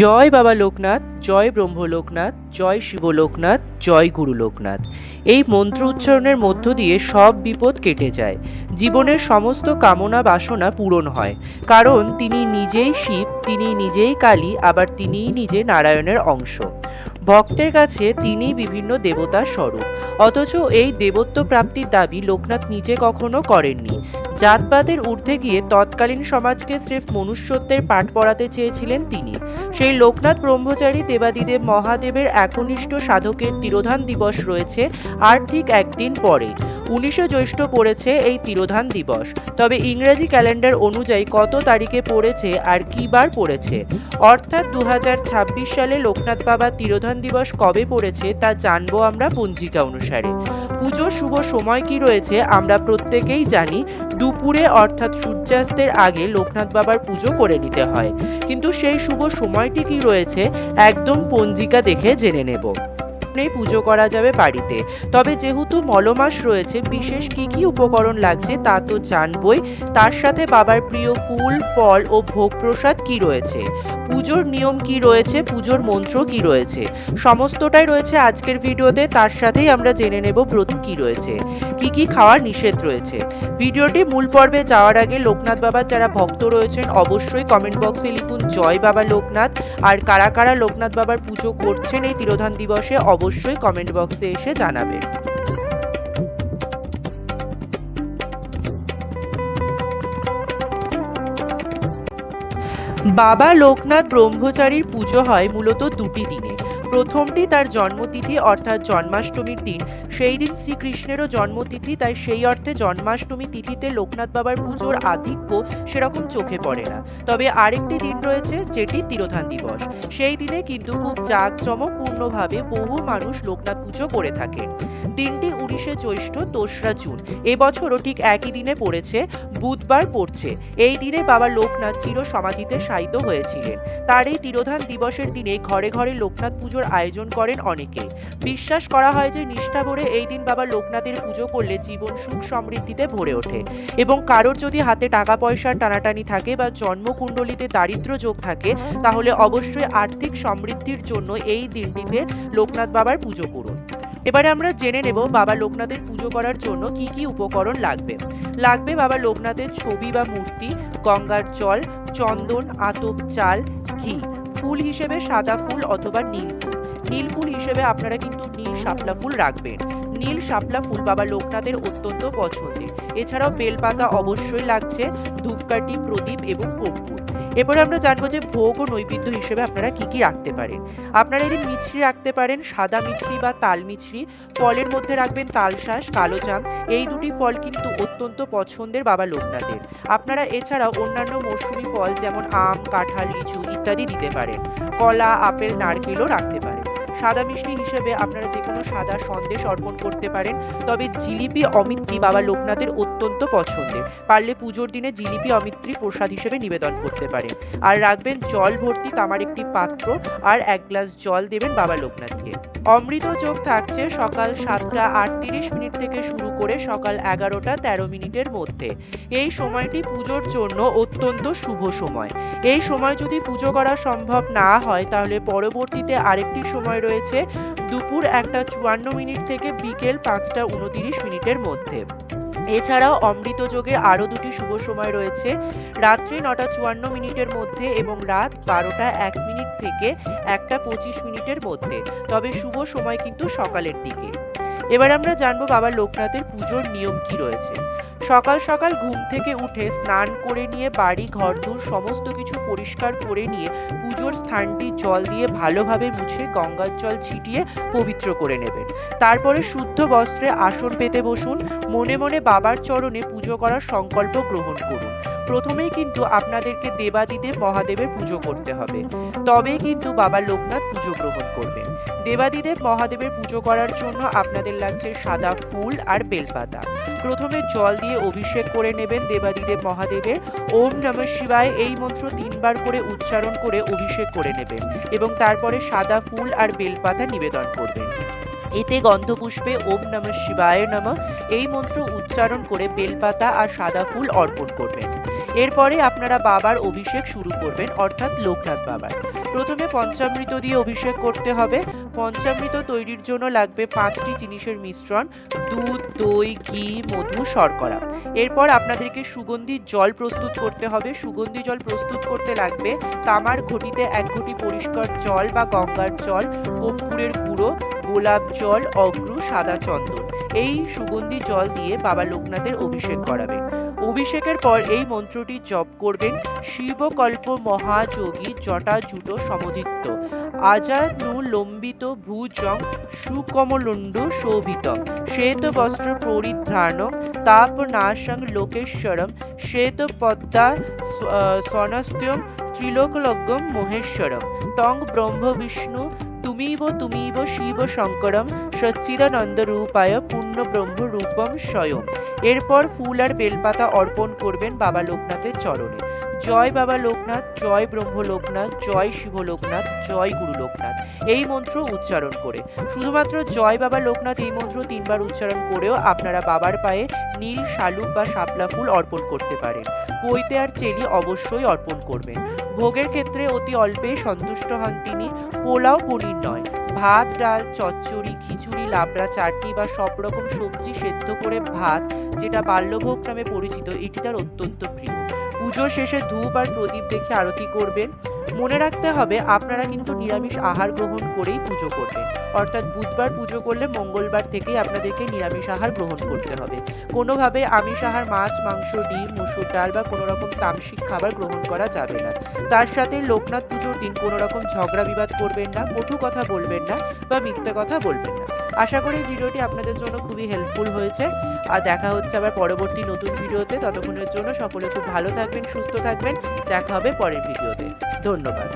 জয় বাবা লোকনাথ, জয় ব্রহ্ম লোকনাথ, জয় শিব লোকনাথ, জয় গুরু লোকনাথ। এই মন্ত্র উচ্চারণের মধ্য দিয়ে সব বিপদ কেটে যায়, জীবনের সমস্ত কামনা বাসনা পূরণ হয়। কারণ তিনি নিজেই শিব, তিনি নিজেই কালী, আবার তিনিই নিজে নারায়ণের অংশ। ভক্তের কাছে তিনি বিভিন্ন দেবতার স্বরূপ, অথচ এই দেবত্ব প্রাপ্তির দাবি লোকনাথ নিজে কখনো করেননি। জাতপাতের ঊর্ধ্বে গিয়ে তৎকালীন সমাজকে স্রেফ মনুষ্যত্বের পাঠ পড়াতে চেয়েছিলেন তিনি। সেই লোকনাথ ব্রহ্মচারী দেবাদিদেব মহাদেবের একনিষ্ঠ সাধকের তিরোধান দিবস রয়েছে আর ঠিক একদিন পরে 19শে জ্যৈষ্ঠ পড়েছে এই তিরোধান দিবস। তবে ইংরেজি ক্যালেন্ডার অনুযায়ী কত তারিখে পড়েছে আর কী বার পড়েছে, অর্থাৎ 2026 সালে লোকনাথ বাবার তিরোধান দিবস কবে পড়েছে তা জানবো আমরা পঞ্জিকা অনুসারে। পুজোর শুভ সময় কি রয়েছে আমরা প্রত্যেকেই জানি, দুপুরে অর্থাৎ সূর্যাস্তের আগে লোকনাথ বাবার পুজো করে নিতে হয়। কিন্তু সেই শুভ সময়টি কি রয়েছে একদম পঞ্জিকা দেখে জেনে নেব। পুজো করা যাবে বাড়িতে, তবে যেহেতু মলমাস রয়েছে বিশেষ কি কি উপকরণ লাগছে তা তো জানবই। তার সাথে বাবার প্রিয় ফুল, ফল ও ভোগ প্রসাদ কি রয়েছে, পুজোর নিয়ম কি রয়েছে, পুজোর মন্ত্র কি রয়েছে, সমস্তটাই রয়েছে আজকের ভিডিওতে। তার সাথেই আমরা জেনে নেব ব্রত কি রয়েছে, কি কি খাওয়ার নিষেধ রয়েছে। ভিডিওটি মূল পর্বে যাওয়ার আগে লোকনাথ বাবার যারা ভক্ত রয়েছেন অবশ্যই কমেন্ট বক্সে লিখুন জয় বাবা লোকনাথ। আর কারা কারা লোকনাথ বাবার পুজো করছেন এই তিরোধান দিবসে অবশ্যই কমেন্ট বক্সে এসে জানাবেন। বাবা লোকনাথ ব্রহ্মচারীর পুজো হয় মূলত দুটি দিনে। প্রথমটি তার জন্মতিথি অর্থাৎ জন্মাষ্টমীর দিন। সেই দিন শ্রীকৃষ্ণেরও জন্মতিথি, তাই সেই অর্থে জন্মাষ্টমী তিথিতে লোকনাথ বাবার পুজোর আধিক্য সেরকম চোখে পড়ে না। তবে আরেকটি দিন রয়েছে যেটি তিরোধান দিবস। সেই দিনে কিন্তু খুব জাঁকজমকপূর্ণভাবে বহু মানুষ লোকনাথ পুজো করে থাকে। দিনটি 19শে জ্যৈষ্ঠ, দোসরা জুন। এবছরও ঠিক একই দিনে পড়েছে, বুধবার পড়ছে। এই দিনে বাবা লোকনাথ চির সমাধিতে শায়িত হয়েছিলেন। তার এই তিরোধান দিবসের দিনে ঘরে ঘরে লোকনাথ পুজোর আয়োজন করেন অনেকে। বিশ্বাস করা হয় যে নিষ্ঠা ভরে এই দিন বাবা লোকনাথের পুজো করলে জীবন সুখ সমৃদ্ধিতে ভরে ওঠে, এবং কারোর যদি হাতে টাকা পয়সার টানাটানি থাকে বা জন্মকুণ্ডলিতে দারিদ্র যোগ থাকে তাহলে অবশ্যই আর্থিক সমৃদ্ধির জন্য এই দিনটিতে লোকনাথ বাবার পুজো করুন। এবারে আমরা জেনে নেব বাবা লোকনাথের পুজো করার জন্য কি কি উপকরণ লাগবে। লাগবে বাবা লোকনাথের ছবি বা মূর্তি, গঙ্গার জল, চন্দন, আতপ চাল, ঘি, ফুল হিসেবে সাদা ফুল অথবা নীল ফুল। নীল ফুল হিসেবে আপনারা কিন্তু নীল শাপলা ফুল রাখবেন। নীল শাপলা ফুল বাবা লোকনাথের অত্যন্ত পছন্দের। এছাড়াও বেলপাতা অবশ্যই লাগছে, ধূপকাঠি, প্রদীপ এবং কর্পূর। এরপরে আমরা জানবো যে ভোগ ও নৈবেদ্য হিসেবে আপনারা কি কি রাখতে পারেন। আপনারা এদিন মিছরি রাখতে পারেন, সাদা মিছরি বা তাল মিছরি। ফলের মধ্যে রাখবেন তালশাঁস, কালোজাম। এই দুটি ফল কিন্তু অত্যন্ত পছন্দের বাবা লোকনাথের। আপনারা এছাড়াও অন্যান্য মৌসুমী ফল যেমন আম, কাঁঠাল, লিচু ইত্যাদি দিতে পারেন। কলা, আপেল, নারকেলও রাখতে পারেন। সাদা মিষ্টি হিসেবে আপনারা যে কোনো সাদা সন্দেশ অর্পণ করতে পারেন। তবে জিলিপি, অমিত্রি বাবা লোকনাথের অত্যন্ত পছন্দের। পারলে পুজোর দিনে জিলিপি, অমিত্রি প্রসাদ হিসেবে নিবেদন করতে পারেন। আর রাখবেন জল ভর্তি তামার একটি পাত্র, আর 1 গ্লাস জল দেবেন বাবা লোকনাথকে। অমৃত যোগ থাকছে সকাল 7টা 38 মিনিট থেকে শুরু করে সকাল 11টা 13 মিনিটের মধ্যে। এই সময়টি পুজোর জন্য অত্যন্ত শুভ সময়। এই সময় যদি পুজো করা সম্ভব না হয় তাহলে পরবর্তীতে আরেকটি সময় রয়েছে দুপুর 1টা 54 মিনিট থেকে বিকেল 5টা 29 মিনিটের মধ্যে। এছাড়াও অমৃত যোগে আরও দুটি শুভ সময় রয়েছে, রাত্রি 9টা 54 মিনিটের মধ্যে এবং রাত 12টা 1 মিনিট থেকে 1টা 25 মিনিটের মধ্যে। তবে শুভ সময় কিন্তু সকালের দিকে। এবার আমরা জানবো বাবা লোকনাথের পুজোর নিয়ম কি রয়েছে। সকাল সকাল ঘুম থেকে উঠে স্নান করে নিয়ে বাড়ি ঘরদূর সমস্ত কিছু পরিষ্কার করে নিয়ে পুজোর স্থানটি জল দিয়ে ভালোভাবে মুছে গঙ্গার জল ছিটিয়ে পবিত্র করে নেবেন। তারপরে শুদ্ধ বস্ত্রে আসন পেতে বসুন। মনে মনে বাবার চরণে পুজো করার সংকল্প গ্রহণ করুন। প্রথমেই কিন্তু আপনাদেরকে দেবাদিদেব মহাদেবের পুজো করতে হবে, তবেই কিন্তু বাবা লোকনাথ পুজো গ্রহণ করবেন। দেবাদিদেব মহাদেবের পুজো করার জন্য আপনাদের লাগছে সাদা ফুল আর বেলপাতা। প্রথমে জল দিয়ে অভিষেক করে নেবেন দেবাদিদেব মহাদেবের। ওম নমঃ শিবায় এই মন্ত্র 3 বার করে উচ্চারণ করে অভিষেক করে নেবেন এবং তারপরে সাদা ফুল আর বেলপাতা নিবেদন করবেন। এতে গন্ধপুষ্পে ওম নমঃ শিবায় নমঃ এই মন্ত্র উচ্চারণ করে বেলপাতা আর সাদা ফুল অর্পণ করবেন। এরপরে আপনারা বাবার অভিষেক শুরু করবেন, অর্থাৎ লোকনাথ বাবার। প্রথমে পঞ্চামৃত দিয়ে অভিষেক করতে হবে। পঞ্চামৃত তৈরির জন্য লাগবে 5টি জিনিসের মিশ্রণ: দুধ, দই, ঘি, মধু, শর্করা। এরপর আপনাদেরকে সুগন্ধি জল প্রস্তুত করতে হবে। সুগন্ধি জল প্রস্তুত করতে লাগবে তামার ঘটিতে 1 ঘটি পরিষ্কার জল বা গঙ্গার জল, কর্পূরের গুঁড়ো, গোলাপ জল, অগ্রু, সাদা চন্দন। এই সুগন্ধি জল দিয়ে বাবা লোকনাথের অভিষেক করাবেন। অভিষেকের পর এই মন্ত্রটি জপ করবেন: শিবকল্প মহাযোগী জটাজুট সমধিত্য আজানু লম্বিত ভুজং সুকমলুণ্ডু শোভিতম শ্বেত বস্ত্র পরিধানং তাপ নাশং লোকেশ্বরম শ্বেত পদ্মা সনস্ত্যম ত্রিলোকলগ্গম মহেশ্বরম তং ব্রহ্ম বিষ্ণু তুমিব শিব শঙ্করম সচ্চিদানন্দ রূপায় পূর্ণ ব্রহ্ম রূপম স্বয়ং। এরপর ফুল আর বেলপাতা অর্পণ করবেন বাবা লোকনাথের চরণে। জয় বাবা লোকনাথ, জয় ব্রহ্ম লোকনাথ, জয় শিব লোকনাথ, জয় গুরু লোকনাথ এই মন্ত্র উচ্চারণ করে, শুধুমাত্র জয় বাবা লোকনাথ এই মন্ত্র 3 বার উচ্চারণ করেও আপনারা বাবার পায়ে নীল, শালুক বা শাপলা ফুল অর্পণ করতে পারেন। পৈতে আর চেলি অবশ্যই অর্পণ করবেন। ভোগের ক্ষেত্রে অতি অল্পেই সন্তুষ্ট হন তিনি। পোলাও পনির নয়, ভাত, ডাল, চচ্চড়ি, খিচুড়ি, লাবড়া, চাটনি বা সব রকম সবজি সেদ্ধ করে ভাত, যেটা বাল্যভোগ নামে পরিচিত, এটি তার অত্যন্ত প্রিয়। পুজো শেষে ধূপ আর প্রদীপ দেখে আরতি করবেন। মনে রাখতে হবে আপনারা কিন্তু নিরামিষ আহার গ্রহণ করেই পুজো করবেন, অর্থাৎ বুধবার পুজো করলে মঙ্গলবার থেকেই আপনাদেরকে নিরামিষ আহার গ্রহণ করতে হবে। কোনোভাবে আমিষ আহার মাছ, মাংস, ডিম, মসুর ডাল বা কোনো রকম তামসিক খাবার গ্রহণ করা যাবে না। তার সাথে লোকনাথ পুজোর দিন কোনো রকম ঝগড়া বিবাদ করবেন না, কটু কথা বলবেন না বা মিথ্যা কথা বলবেন না। আশা করি ভিডিওটি আপনাদের জন্য খুবই হেল্পফুল হয়েছে। আর দেখা হচ্ছে আবার পরবর্তী নতুন ভিডিওতে। ততক্ষণের জন্য সকলে খুব ভালো থাকবেন, সুস্থ থাকবেন। দেখা হবে পরের ভিডিওতে। ধন্যবাদ।